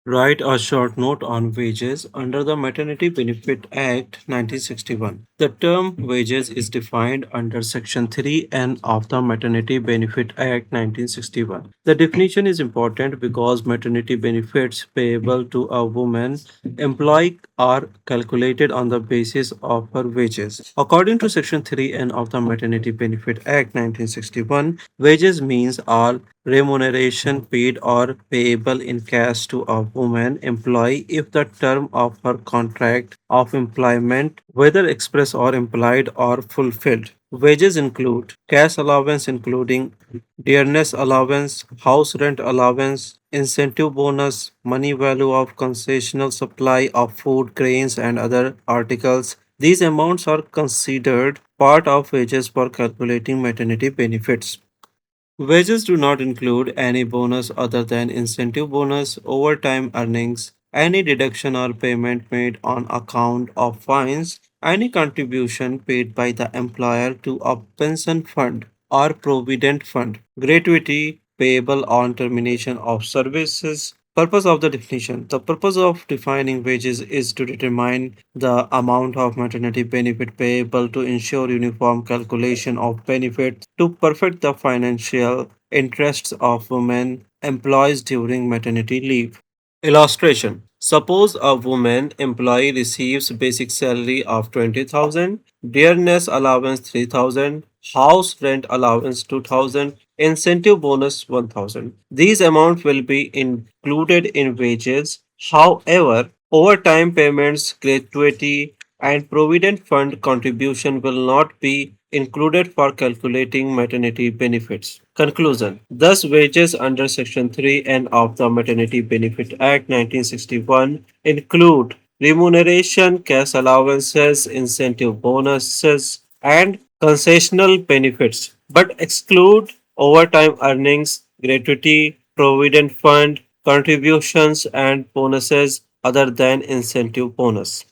Write a short note on wages under the Maternity Benefit Act 1961. The term wages is defined under Section 3N of the Maternity Benefit Act 1961. The definition is important because maternity benefits payable to a woman employee are calculated on the basis of her wages. According to Section 3N of the Maternity Benefit Act 1961, wages means all remuneration paid or payable in cash to a woman employee if the term of her contract of employment, whether express or implied, are fulfilled. Wages include cash allowance including dearness allowance, house rent allowance, incentive bonus, money value of concessional supply of food, grains and other articles. These amounts are considered part of wages for calculating maternity benefits. Wages do not include any bonus other than incentive bonus, overtime earnings, any deduction or payment made on account of fines, any contribution paid by the employer to a pension fund or provident fund, gratuity payable on termination of services. Purpose of the definition. The purpose of defining wages is to determine the amount of maternity benefit payable to ensure uniform calculation of benefits to perfect the financial interests of women employees during maternity leave. Illustration. Suppose a woman employee receives basic salary of 20,000, dearness allowance 3,000, house rent allowance 2,000, incentive bonus 1,000. These amounts will be included in wages. However, overtime payments, gratuity, and provident fund contribution will not be included for calculating maternity benefits. Conclusion. Thus, wages under Section 3N of the Maternity Benefit Act 1961 include remuneration, cash allowances, incentive bonuses, and concessional benefits, but exclude overtime earnings, gratuity, provident fund, contributions, and bonuses other than incentive bonus.